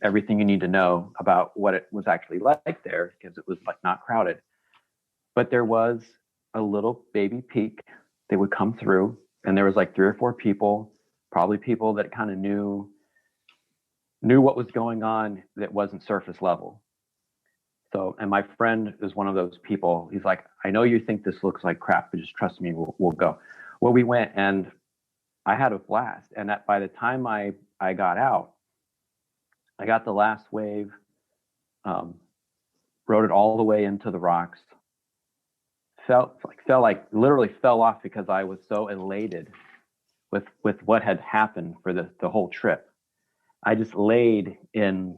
everything you need to know about what it was actually like there, because it was like not crowded. But there was a little baby peak that would come through, and there was like 3 or 4 people, probably people that kind of knew what was going on that wasn't surface level. So, and my friend is one of those people. He's like, I know you think this looks like crap, but just trust me, we'll go. Well, we went, and I had a blast. And by the time I got out, I got the last wave, rode it all the way into the rocks, literally fell off because I was so elated with what had happened for the whole trip. I just laid in,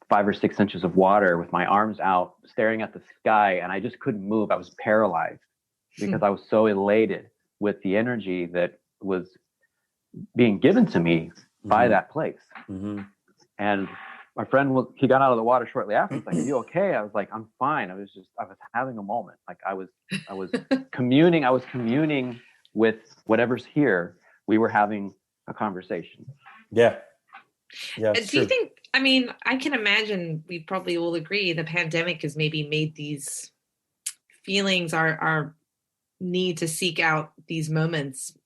5 or 6 inches of water with my arms out, staring at the sky, and I just couldn't move. I was paralyzed because I was so elated with the energy that was being given to me by that place. Mm-hmm. And my friend, he got out of the water shortly after. He's like, "Are you okay?" I was like, "I'm fine." I was having a moment. Like I was communing with whatever's here. We were having a conversation. Yeah. Yeah. Do you think, I can imagine we probably all agree the pandemic has maybe made these feelings, our need to seek out these moments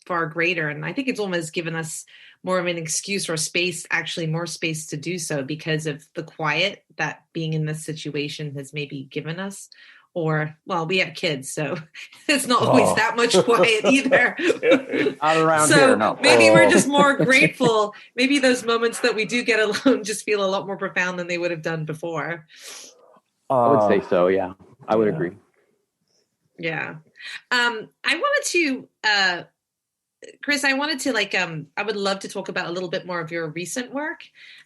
far greater. And I think it's almost given us more of an excuse or more space to do so because of the quiet that being in this situation has maybe given us. Or, well, we have kids, so it's not always that much quiet either. Not around here, no. Maybe we're just more grateful. Maybe those moments that we do get alone just feel a lot more profound than they would have done before. I would say so, yeah. I would agree. Yeah. I wanted to... Kris, I wanted to I would love to talk about a little bit more of your recent work.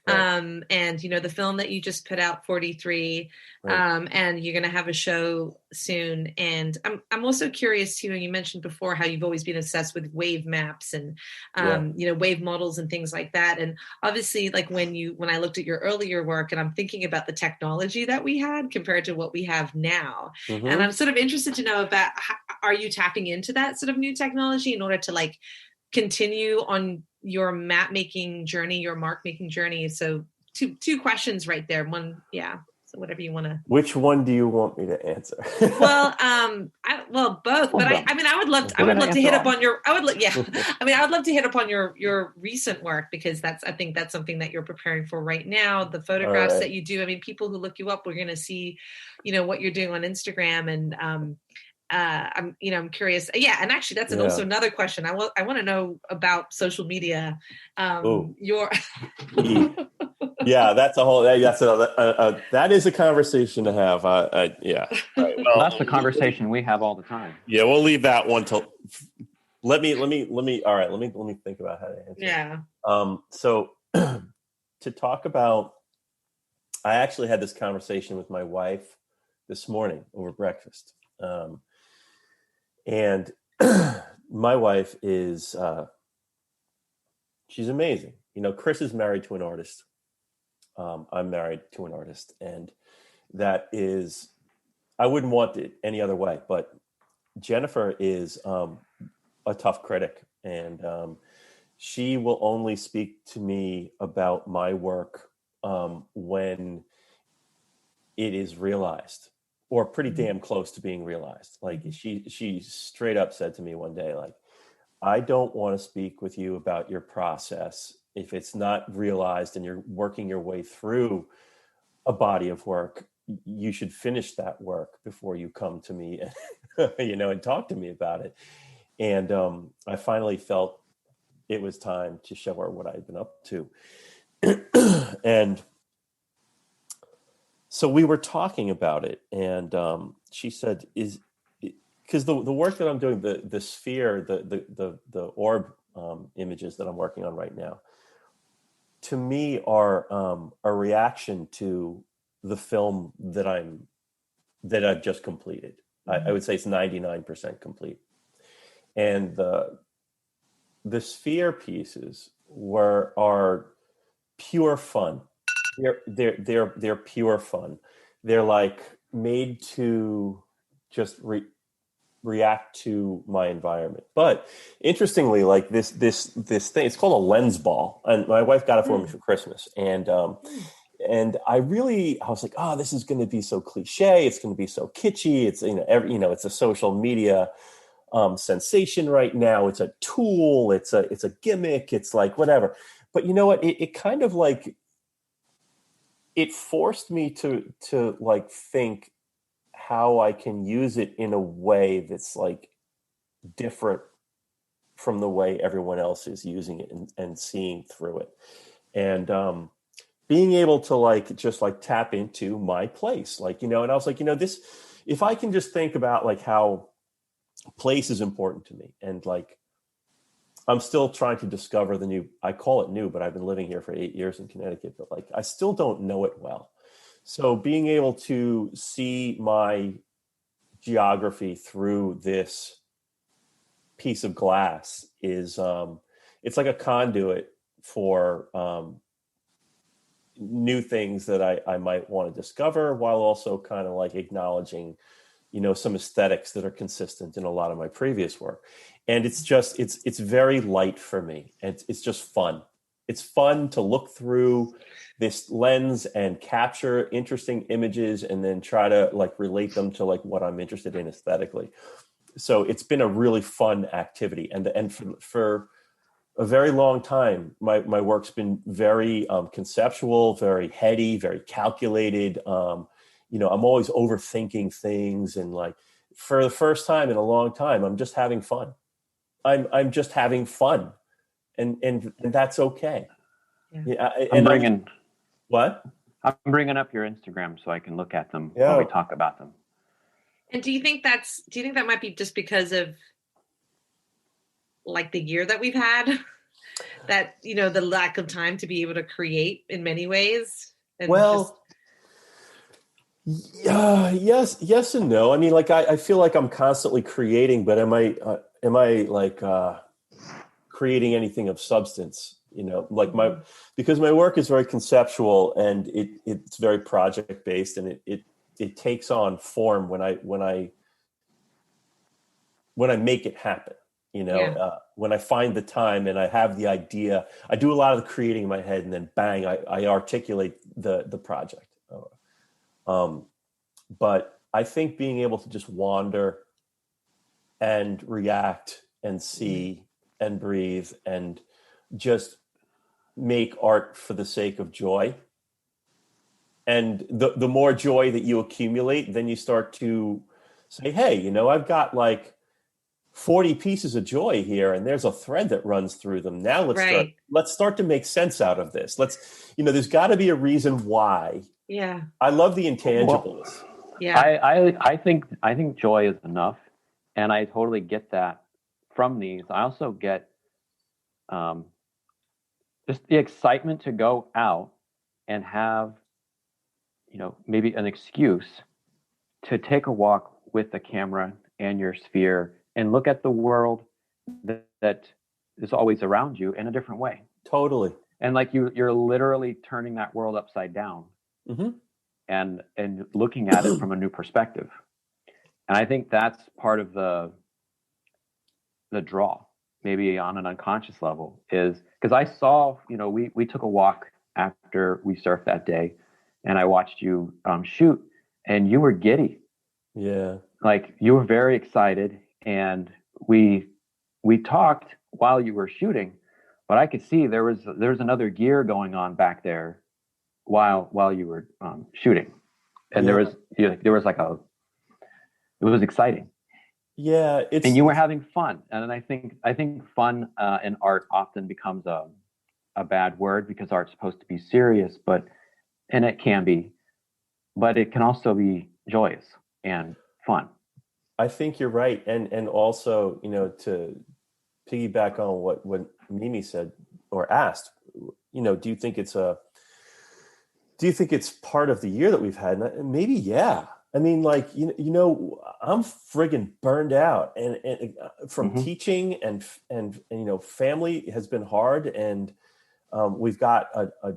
Right. And, the film that you just put out, 43, right. And you're going to have a show soon. And I'm also curious too, you mentioned before how you've always been obsessed with wave maps and, wave models and things like that. And obviously when I looked at your earlier work and I'm thinking about the technology that we had compared to what we have now. Mm-hmm. And I'm sort of interested to know about, are you tapping into that sort of new technology in order to continue on your map making journey, your mark making journey? So two questions right there. One, yeah. So whatever you want to. Which one do you want me to answer? Well, both. But I would love to hit up on your. I would love to hit up on your recent work because I think that's something that you're preparing for right now. The photographs that you do. People who look you up, we're going to see, what you're doing on Instagram and. I'm curious. Yeah. And actually that's also another question. I want to know about social media. Yeah, that's a whole, that is a conversation to have. Yeah. Right, well, that's the conversation we have all the time. Yeah. We'll leave that one till let me think about how to answer. Yeah. So to talk about, I actually had this conversation with my wife this morning over breakfast. And my wife is, she's amazing. Chris is married to an artist. I'm married to an artist. And that is, I wouldn't want it any other way, but Jennifer is a tough critic. And she will only speak to me about my work when it is realized. Or pretty damn close to being realized. She straight up said to me one day, I don't want to speak with you about your process if it's not realized and you're working your way through a body of work. You should finish that work before you come to me and, and talk to me about it. And I finally felt it was time to show her what I had been up to. And so we were talking about it, and she said, because the work that I'm doing, the sphere, the orb images that I'm working on right now, to me are a reaction to the film that I've just completed. I would say it's 99% complete, and the sphere pieces are pure fun. They're pure fun. They're made to just react to my environment. But interestingly, like this thing, it's called a lens ball, and my wife got it for me for Christmas. And I was like, oh, this is going to be so cliche. It's going to be so kitschy. It's, it's a social media sensation right now. It's a tool. It's a gimmick. It's like whatever. But you know what? It kind of like, it forced me to like think how I can use it in a way that's like different from the way everyone else is using it and seeing through it. And being able to like just like tap into my place, like, and I was like, this, if I can just think about like how place is important to me, and like I'm still trying to discover I call it new, but I've been living here for 8 years in Connecticut, but like I still don't know it well. So being able to see my geography through this piece of glass is it's like a conduit for new things that I might want to discover, while also kind of like acknowledging some aesthetics that are consistent in a lot of my previous work. And it's just it's very light for me, and it's just fun. It's fun to look through this lens and capture interesting images and then try to like relate them to like what I'm interested in aesthetically. So it's been a really fun activity. And for a very long time, my work's been very conceptual, very heady, very calculated. I'm always overthinking things, and like for the first time in a long time, I'm just having fun. I'm just having fun, and that's okay. Yeah. I'm bringing up your Instagram so I can look at them while we talk about them. And do you think that might be just because of like the year that we've had, that, the lack of time to be able to create in many ways? And yes and no. I mean, like I feel like I'm constantly creating, but am I like creating anything of substance? Because my work is very conceptual, and it's very project based, and it takes on form when I make it happen. When I find the time and I have the idea, I do a lot of the creating in my head, and then bang, I articulate the project. But I think being able to just wander and react and see and breathe and just make art for the sake of joy. And the more joy that you accumulate, then you start to say, hey, I've got like 40 pieces of joy here, and there's a thread that runs through them. Now let's start to make sense out of this. There's got to be a reason why. Yeah. I love the intangibles. I think joy is enough, and I totally get that from these. I also get just the excitement to go out and have, maybe an excuse to take a walk with the camera and your sphere and look at the world that is always around you in a different way. Totally. And like you're literally turning that world upside down. Mm-hmm. and looking at it from a new perspective. And I think that's part of the draw, maybe on an unconscious level, is because I saw, we took a walk after we surfed that day, and I watched you shoot, and you were giddy. Yeah. Like you were very excited, and we talked while you were shooting, but I could see there was another gear going on back there while you were shooting, and there was like it was exciting. Yeah, and you were having fun, and I think fun in art often becomes a bad word, because art's supposed to be serious, and it can be, but it can also be joyous and fun. I think you're right, and also to piggyback on what Mimi said or asked, do you think it's part of the year that we've had? And maybe, yeah. I mean, like, I'm friggin' burned out, and from mm-hmm. teaching and family has been hard. And we've got a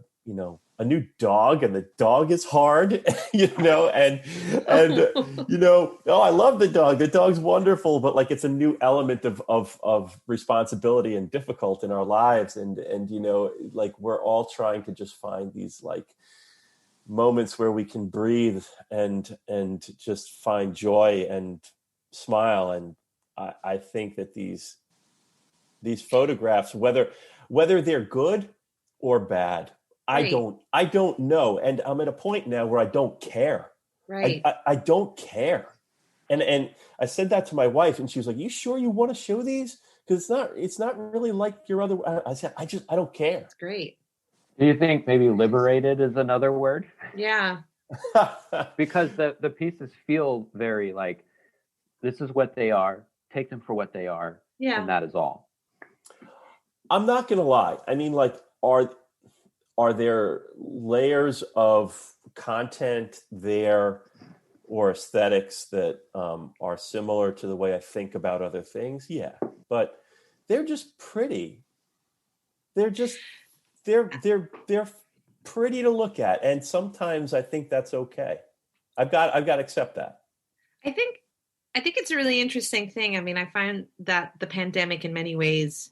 a new dog, and the dog is hard, and oh, I love the dog. The dog's wonderful, but like it's a new element of responsibility and difficult in our lives. And like we're all trying to just find these like moments where we can breathe and just find joy and smile. And I think that these photographs, whether they're good or bad, right. I don't know. And I'm at a point now where I don't care. Right. I don't care. And I said that to my wife, and she was like, "You sure you want to show these? Because it's not really like your other." I said, I don't care. It's great. Do you think maybe liberated is another word? Yeah. Because the pieces feel very like, this is what they are. Take them for what they are. Yeah. And that is all. I'm not going to lie. I mean, like, are there layers of content there or aesthetics that are similar to the way I think about other things? Yeah, but they're just pretty. They're pretty to look at, and sometimes I think that's okay. I've got to accept that. I think it's a really interesting thing. I mean, I find that the pandemic in many ways,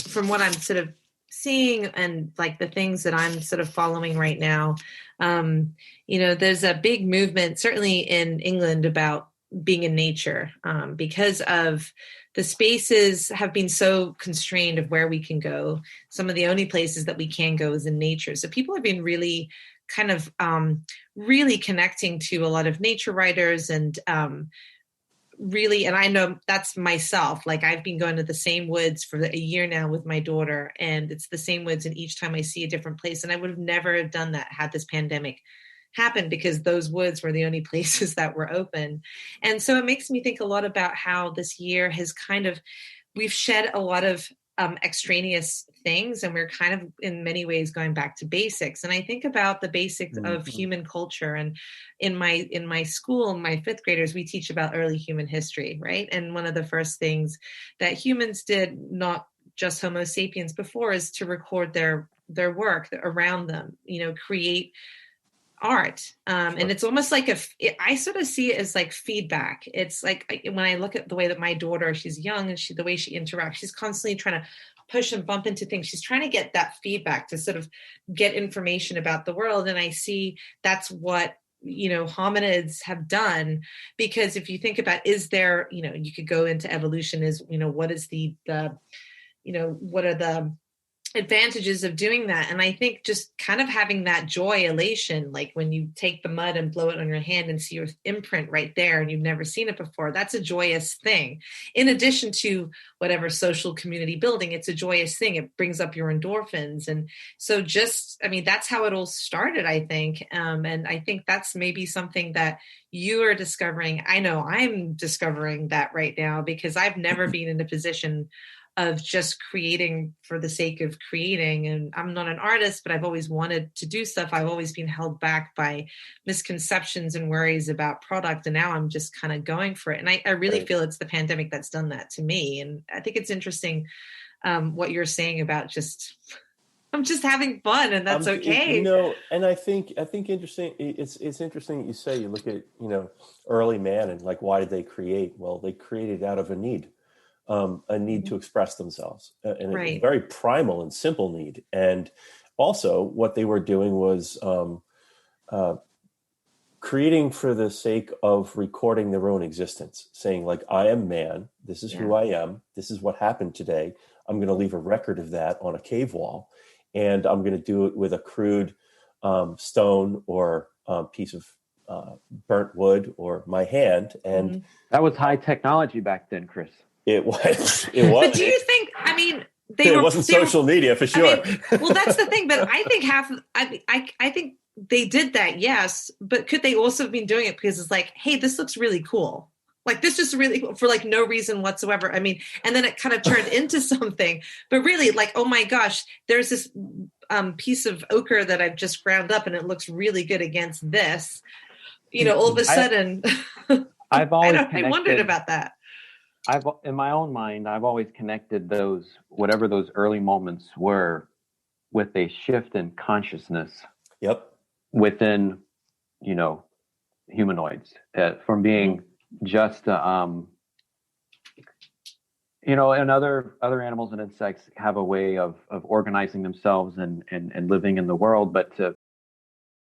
from what I'm sort of seeing and like the things that I'm sort of following right now, there's a big movement, certainly in England, about being in nature, because of the spaces have been so constrained of where we can go. Some of the only places that we can go is in nature. So people have been really kind of really connecting to a lot of nature writers and really, and I know that's myself, like I've been going to the same woods for a year now with my daughter, and it's the same woods, and each time I see a different place, and I would have never done that had this pandemic happened, because those woods were the only places that were open. And so it makes me think a lot about how this year has we've shed a lot of extraneous things, and we're kind of in many ways going back to basics. And I think about the basics of human culture, and in my school, my fifth graders, we teach about early human history, right? And one of the first things that humans did, not just Homo sapiens before, is to record their work around them, create art. And it's almost like I sort of see it as like feedback. It's like when I look at the way that my daughter, she's young, and the way she interacts, she's constantly trying to push and bump into things. She's trying to get that feedback to sort of get information about the world. And I see that's what, hominids have done, because if you think about, is there, you could go into evolution, is, what is what are the advantages of doing that? And I think just kind of having that joy, elation, like when you take the mud and blow it on your hand and see your imprint right there, and you've never seen it before, that's a joyous thing. In addition to whatever social community building, it's a joyous thing. It brings up your endorphins. And so that's how it all started, I think. And I think that's maybe something that you are discovering. I know I'm discovering that right now, because I've never been in a position of just creating for the sake of creating. And I'm not an artist, but I've always wanted to do stuff. I've always been held back by misconceptions and worries about product. And now I'm just kind of going for it. And I really feel it's the pandemic that's done that to me. And I think it's interesting what you're saying about I'm just having fun, and that's okay. And I think interesting. It's interesting that you say, you look at, early man, and like, why did they create? Well, they created out of a need. A need to express themselves, and a very primal and simple need. And also what they were doing was creating for the sake of recording their own existence, saying like, I am man, this is who I am, this is what happened today. I'm going to leave a record of that on a cave wall, and I'm going to do it with a crude stone or piece of burnt wood or my hand. And that was high technology back then, Chris. It was. But do you think, it wasn't social media for sure. Well, that's the thing. But I think I think they did that, yes. But could they also have been doing it because it's like, hey, this looks really cool. Like, this is really cool for like no reason whatsoever. And then it kind of turned into something. But really, like, oh my gosh, there's this piece of ochre that I've just ground up, and it looks really good against this. All of a sudden, I wondered about that. In my own mind, I've always connected whatever those early moments were, with a shift in consciousness Yep. within, humanoids, from being just, and other animals and insects have a way of organizing themselves and living in the world, but